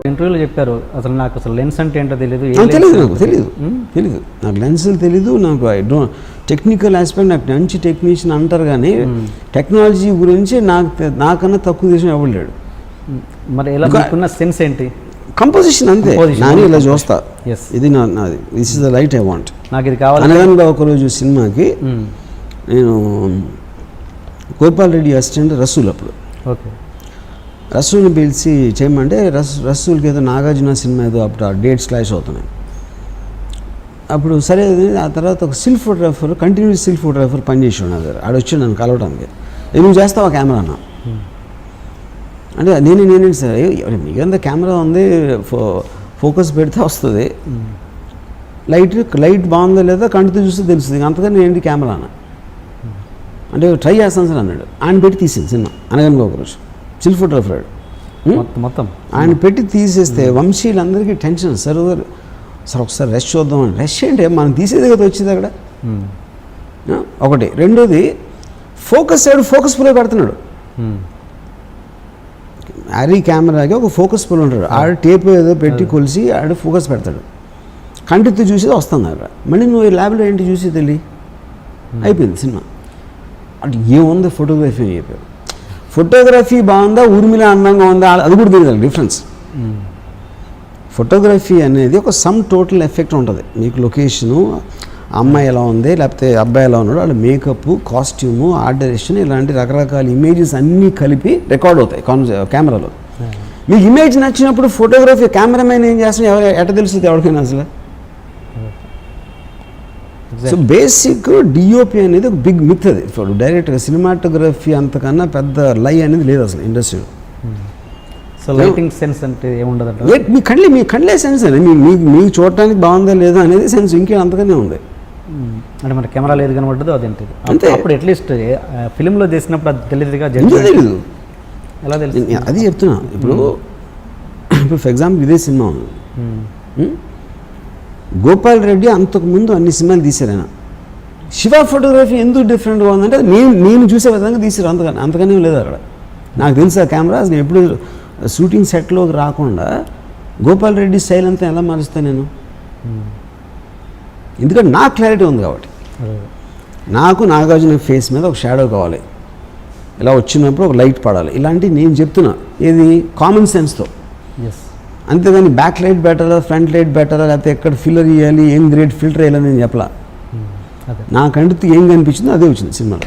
ఇంటర్వ్యూలో చెప్పారు అసలు నాకు అసలు లెన్స్ అంటే ఏంటో తెలియదు. తెలీదు నాకు లెన్సులు తెలీదు. నాకు టెక్నికల్ ఆస్పెక్ట్ నాకు మంచి టెక్నీషియన్ అంటారు కానీ టెక్నాలజీ గురించి నాకన్నా తక్కువ చేసిన ఇవ్వలేడు. మరి ఎలా మీకున్న సెన్స్ ఏంటి? కంపోజిషన్ అంతే. నాని ఇలా చూస్తా, ఇది నాది, this is the light I want, నాకు ఇది కావాలి. అనగనగా ఒకరోజు సినిమాకి నేను గోపాల్ రెడ్డి అసిస్టెంట్ రసూల్, అప్పుడు ఓకే రసూల్ని పిలిచి చేయమంటే రసూల్కి ఏదో నాగార్జున సినిమా ఏదో అప్పుడు ఆ డేట్స్ క్లాష్ అవుతున్నాయి. అప్పుడు సరే ఆ తర్వాత ఒక still photographer, continuous still photographer పనిచేసి ఉన్నాడు. ఆడొచ్చి నన్ను కలవడానికి, నువ్వు చేస్తావా కెమెరా అన్న అంటే నేనేంటి సార్ మీకంతా కెమెరా ఉంది, ఫోకస్ పెడితే వస్తుంది, లైట్ బాగుందో లేదో కంటితో చూస్తే తెలుస్తుంది, అంతకని ఏంటి కెమెరా అన్న అంటే ట్రై చేస్తాను సార్ అన్నాడు. ఆయన పెట్టి తీసింది సినిమా అనగనగా ఒకరోజు. స్టిల్ ఫోటోగ్రాఫర్ మొత్తం ఆయన పెట్టి తీసేస్తే వంశీలందరికీ టెన్షన్. సార్ ఒకసారి రెస్ట్ చూద్దామని. రెస్ట్ ఏంటి, మనం తీసేది కదా వచ్చేది అక్కడ ఒకటి. రెండోది ఫోకస్ ఫోకస్ పుల్ పెడుతున్నాడు. హ్యారీ కెమెరాకి ఒక ఫోకస్ పుల్ ఉంటాడు, ఆడ టేప్ ఏదో పెట్టి కొలిసి ఆడ ఫోకస్ పెడతాడు, కంటితో చూసేది వస్తుంది అక్కడ. మళ్ళీ నువ్వు ల్యాబ్లో ఏంటి చూసి తెలియ అయిపోయింది సినిమా. అంటే ఏముంది ఫోటోగ్రఫీ అని చెప్పారు. ఫోటోగ్రఫీ బాగుందా, ఊర్మిళ అందంగా ఉందా, అది కూడా తెలియదు డిఫరెన్స్. ఫోటోగ్రఫీ అనేది ఒక సమ్ టోటల్ ఎఫెక్ట్ ఉంటుంది. మీకు లొకేషను, అమ్మాయి ఎలా ఉంది లేకపోతే అబ్బాయి ఎలా ఉన్నాడు, వాళ్ళ మేకప్, కాస్ట్యూము, ఆర్ట్ డైరెక్షన్, ఇలాంటి రకరకాల ఇమేజెస్ అన్నీ కలిపి రికార్డ్ అవుతాయి కెమెరాలో. మీకు ఇమేజ్ నచ్చినప్పుడు ఫోటోగ్రఫీ కెమెరామెన్ ఏం చేస్తున్నా ఎట్ట తెలుస్తుంది ఎవరికైనా అసలు? సో బేసిక్ డిఓపి అనేది ఒక బిగ్ మిత్. అది ఇప్పుడు డైరెక్ట్గా సినిమాటోగ్రఫీ అంతకన్నా పెద్ద లై అనేది లేదు అసలు ఇండస్ట్రీలో. సో లైటింగ్ సెన్స్ అంటే ఏముండదు, మీ కళ్ళే సెన్స్ అని, మీకు చూడటానికి బాగుందా లేదా అనేది సెన్స్, ఇంకే అంతగానే ఉంది. అంటే మన కెమెరా లేదు కనబడ్డదు అదేంటి అంతే. అప్పుడు అట్లీస్ట్ ఫిలింలో చేసినప్పుడు అది తెలియదుగా, తెలీదు, ఎలా తెలుసు అది చెప్తున్నా. ఇప్పుడు ఫర్ ఎగ్జాంపుల్ ఇదే సినిమా ఉంది, గోపాల్ రెడ్డి అంతకుముందు అన్ని సినిమాలు తీశారు ఆయన. శివ ఫోటోగ్రఫీ ఎందుకు డిఫరెంట్గా ఉందంటే నేను చూసే విధంగా తీసారు, అంతకనే లేదు అక్కడ. నాకు తెలుసు ఆ కెమెరా, నేను ఎప్పుడు షూటింగ్ సెట్లోకి రాకుండా గోపాల్ రెడ్డి స్టైల్ అంతా ఎలా మారుస్తాను నేను, ఎందుకంటే నాకు క్లారిటీ ఉంది కాబట్టి. నాకు నాగార్జున ఫేస్ మీద ఒక షాడో కావాలి, ఇలా వచ్చినప్పుడు ఒక లైట్ పడాలి, ఇలాంటివి నేను చెప్తున్నా. ఏది కామన్ సెన్స్తో, అంతేగాని బ్యాక్ లైట్ బెటరా, ఫ్రంట్ లైట్ బెటరా, లేకపోతే ఎక్కడ ఫిల్లర్ ఇవ్వాలి, ఏం గ్రేడ్ ఫిల్టర్ వేయాలని నేను చెప్పలా. నాకంటే ఏం కనిపించిందో అదే వచ్చింది సినిమాలో.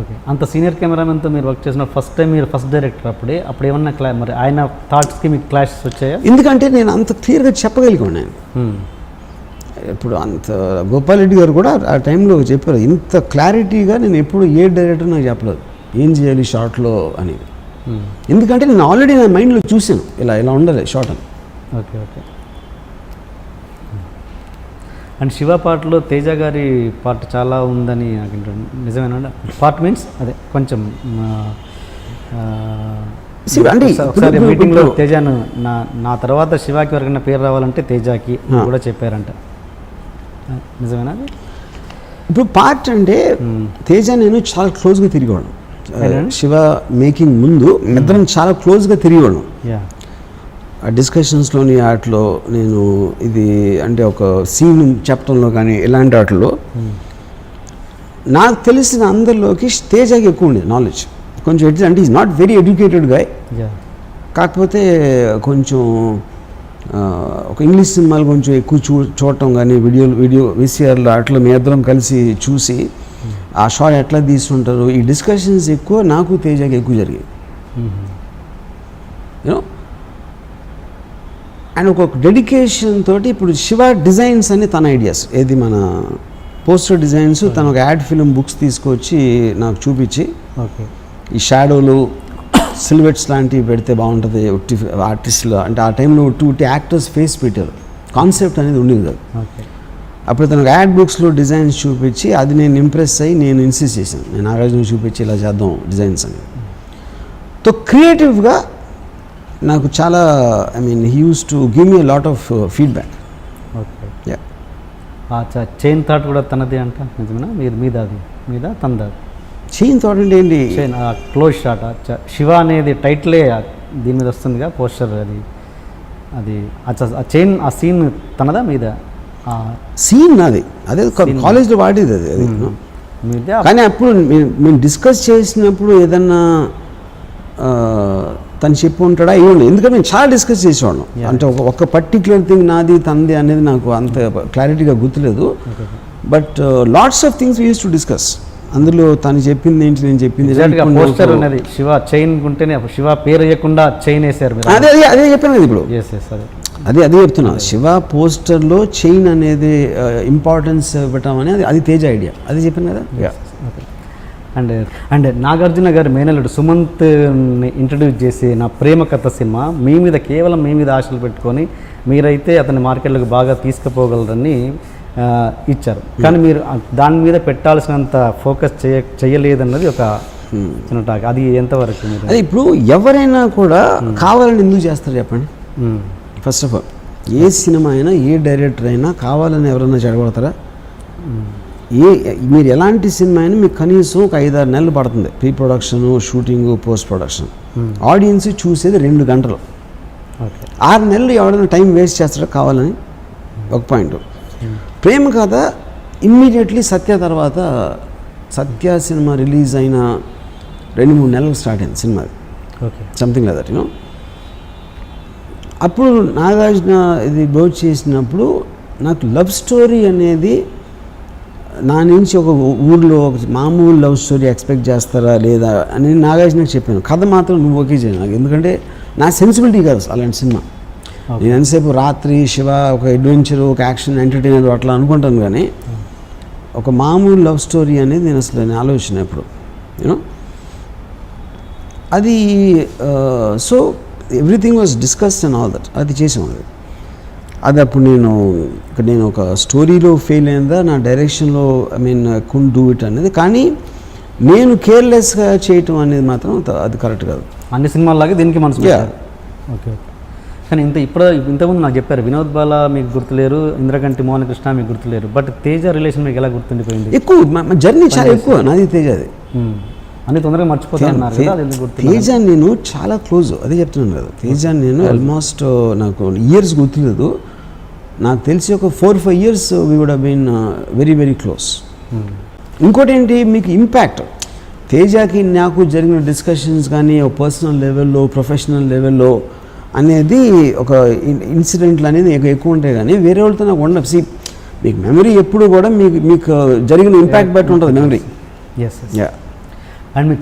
ఓకే, అంత సీనియర్ కెమెరామెన్తో మీరు వర్క్ చేసిన ఫస్ట్ టైం, మీరు ఫస్ట్ డైరెక్టర్ అప్పుడే, అప్పుడు ఏమన్నా మరి ఆయన థాట్స్కి మీకు క్లాషెస్ వచ్చాయా? ఎందుకంటే నేను అంత క్లియర్గా చెప్పగలిగాను నేను. ఇప్పుడు అంత గోపాల్ రెడ్డి గారు కూడా ఆ టైంలో చెప్పారు, ఇంత క్లారిటీగా నేను ఎప్పుడు ఏ డైరెక్టర్ నాకు చెప్పలేదు ఏం చేయాలి షార్ట్లో అనేది. ఎందుకంటే నేను ఆల్రెడీ నా మైండ్లో చూశాను ఇలా ఉండాలి షార్ట్ అని. Okay okay. అండ్ శివ పాటలో తేజ గారి పార్ట్ చాలా ఉందని నాకు నిజమేనా? పార్ట్ మీన్స్ అదే కొంచెం అంటే ఒకసారి మీటింగ్లో తేజను నా తర్వాత శివాకి ఎవరికైనా పేరు రావాలంటే తేజకి కూడా చెప్పారంట, నిజమేనా? ఇప్పుడు పార్ట్ అంటే తేజ నేను చాలా క్లోజ్గా తిరిగేవాళ్ళం. శివ మేకింగ్ ముందు ఇద్దరం చాలా క్లోజ్గా తిరిగేవాళ్ళం. ఆ డిస్కషన్స్లోని వాటిలో నేను ఇది అంటే ఒక సీన్ చెప్పడంలో కానీ ఇలాంటి వాటిలో నాకు తెలిసిన అందరిలోకి తేజకి ఎక్కువ ఉండేది నాలెడ్జ్. కొంచెం అంటే is not very educated guy, కాకపోతే కొంచెం ఒక ఇంగ్లీష్ సినిమాలు కొంచెం ఎక్కువ చూడటం కానీ వీడియో విసిఆర్లో అట్లా మీ ఇద్దరం కలిసి చూసి ఆ షాట్ ఎట్లా తీసుకుంటారు, ఈ డిస్కషన్స్ ఎక్కువ నాకు తేజకి ఎక్కువ జరిగాయి. యూనో, అండ్ ఒక డెడికేషన్ తోటి ఇప్పుడు శివ డిజైన్స్ అని తన ఐడియాస్, ఏది మన పోస్టర్ డిజైన్స్, తను ఒక యాడ్ ఫిలిం బుక్స్ తీసుకొచ్చి నాకు చూపించి, ఈ షాడోలు సిల్వెట్స్ లాంటివి పెడితే బాగుంటుంది ఒట్టి ఆర్టిస్టులు అంటే ఆ టైంలో ఒట్టి యాక్టర్స్ ఫేస్ పెట్టారు, కాన్సెప్ట్ అనేది ఉండేది కాదు. అప్పుడు తనకు యాడ్ బుక్స్లో డిజైన్స్ చూపించి అది నేను ఇంప్రెస్ అయ్యి నేను ఇన్సిస్ట్ చేశాను, నేను నాగార్జున చూపించి ఇలా చేద్దాం డిజైన్స్ అని. సో క్రియేటివ్గా నాకు చాలా he use to give me lot of feedback. Chain thought కూడా తనది అంట, నిజమేనా? మీద అది మీద తంద చైన్ థాట్ అంటే ఏంటి? చైన్ క్లోజ్ షాట్ శివ అనేది టైటిలే దీని మీద వస్తుందిగా పోస్టర్. అది ఆ చైన్ ఆ సీన్ తనదా మీద సీన్ అది అదే కాలేజ్లో వాడేది అది మీద. కానీ అప్పుడు మేము డిస్కస్ చేసినప్పుడు ఏదన్నా తను చెప్పి ఉంటాడా ఇవ్వండి, ఎందుకంటే మేము చాలా డిస్కస్ చేసేవాళ్ళం. అంటే ఒక పర్టిక్యులర్ థింగ్ నాది తంది అనేది నాకు అంత క్లారిటీగా గుర్తులేదు. But lots of things we use to discuss. అందులో తను చెప్పింది ఏంటి, నేను చెప్పింది పోస్టర్ ఉన్నది శివ చైన్ ఉంటేనే శివ పేరు వేయకుండా చైన్ వేసారు. అదే అదే చెప్పాను కదా ఇప్పుడు. అదే చెప్తున్నా, శివ పోస్టర్లో చైన్ అనేది ఇంపార్టెన్స్ ఇవ్వటం అనేది అది తేజ ఐడియా, అది చెప్పాను కదా. అండ్ నాగార్జున గారి మేనల్లుడు సుమంత్ ఇంట్రడ్యూస్ చేసి నా ప్రేమ కథ సినిమా కేవలం మీ మీద ఆశలు పెట్టుకొని మీరైతే అతని మార్కెట్లకు బాగా తీసుకుపోగలరని ఇచ్చారు. కానీ మీరు దాని మీద పెట్టాల్సినంత ఫోకస్ చేయలేదన్నది ఒక చిన్న టాక్. అది ఎంతవరకు మీరు అది ఇప్పుడు ఎవరైనా కూడా కావాలని ఎందుకు చేస్తారు చెప్పండి? First of all A cinema అయినా ఏ డైరెక్టర్ అయినా కావాలని ఎవరైనా చెడగొడతారా? మీరు ఎలాంటి సినిమా అయినా మీకు కనీసం ఒక 5-6 నెలలు పడుతుంది pre production, shooting, post production. Audience చూసేది 2 గంటలు. 6 నెలలు ఎవరైనా టైం వేస్ట్ చేస్తారా కావాలని? ఒక పాయింట్. ప్రేమ కథ ఇమ్మీడియట్లీ సత్య తర్వాత, సత్య సినిమా రిలీజ్ అయిన 2-3 నెలలకు స్టార్ట్ అయింది cinema, something like that you know. అప్పుడు నాగార్జున ఇది బ్రోచ్ చేసినప్పుడు నాకు లవ్ స్టోరీ అనేది నా నుంచి ఒక ఊర్లో ఒక మామూలు లవ్ స్టోరీ ఎక్స్పెక్ట్ చేస్తారా లేదా అని నాగార్జునకు చెప్పాను. కథ మాత్రం నువ్వు ఓకే చేయాలి నాకు, ఎందుకంటే నా సెన్సిబిలిటీ కాదు అలాంటి సినిమా. నేను ఎంతసేపు రాత్రి శివ ఒక అడ్వెంచరు, ఒక యాక్షన్, ఎంటర్టైనర్ అట్లా అనుకుంటాను, కానీ ఒక మామూలు లవ్ స్టోరీ అనేది నేను అసలు ఆలోచన ఎప్పుడు యూనో అది. So everything was discussed and all that. అది చేసాం. అది అప్పుడు నేను ఒక స్టోరీలో ఫెయిల్ అయిందా, నా డైరెక్షన్లో కుడ్ డూ ఇట్ అనేది. కానీ నేను కేర్లెస్గా చేయటం అనేది మాత్రం అది కరెక్ట్ కాదు. అన్ని సినిమాల్లాగే దీనికి మనసు. ఓకే. కానీ ఇంతకుముందు నాకు చెప్పారు వినోద్ బాల మీకు గుర్తులేరు, ఇంద్రకంటి మోహన్ కృష్ణ మీకు గుర్తులేరు, బట్ తేజ రిలేషన్ మీకు ఎలా గుర్తుండిపోయింది? ఎక్కువ జర్నీ చాలా ఎక్కువ నాది తేజది. అన్ని తొందరగా మర్చిపోతున్నారు. తేజ నేను చాలా క్లోజ్, అదే చెప్తున్నాను కదా. తేజ నేను ఆల్మోస్ట్ నాకు ఇయర్స్ గుర్తులేదు, నాకు తెలిసి ఒక 4-5 years we would have been very very close. ఇంకోటి ఏంటి, మీకు ఇంపాక్ట్ తేజకి నాకు జరిగిన డిస్కషన్స్ కానీ ఒక పర్సనల్ లెవెల్లో, ప్రొఫెషనల్ లెవెల్లో అనేది ఒక ఇన్సిడెంట్లు అనేది ఎక్కువ ఉంటాయి, కానీ వేరే వాళ్ళతో నాకు ఉండదు. మీకు మెమరీ ఎప్పుడు కూడా మీకు జరిగిన ఇంపాక్ట్ బట్టి ఉంటుంది మెమరీ. అండ్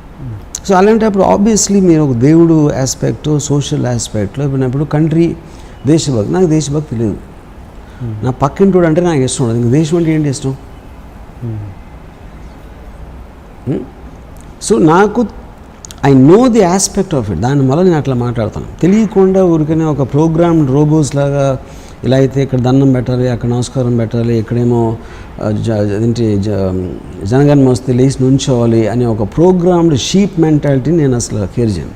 సో అలాంటప్పుడు ఆబ్వియస్లీ మీరు ఒక దేవుడు ఆస్పెక్ట్, సోషల్ ఆస్పెక్ట్లో ఇప్పుడు కంట్రీ, దేశభక్తి. నాకు దేశభక్తి లేదు. నా పక్కింటోడు అంటే నాకు ఇష్టం ఉండదు. ఇంక దేశం అంటే ఏంటి ఇష్టం? సో నాకు I know the aspect of it, దానివల్ల నేను అట్లా మాట్లాడతాను. తెలియకుండా ఊరికనే ఒక ప్రోగ్రామ్ రోబోస్ లాగా ఇలా అయితే ఇక్కడ దండం పెట్టాలి, అక్కడ నమస్కారం పెట్టాలి, ఇక్కడేమో అదేంటి జనగణమన వస్తే లేచి నుంచోవాలి అనే ఒక ప్రోగ్రామ్డ్ షీప్ మెంటాలిటీ నేను అసలు కేర్ చేయను.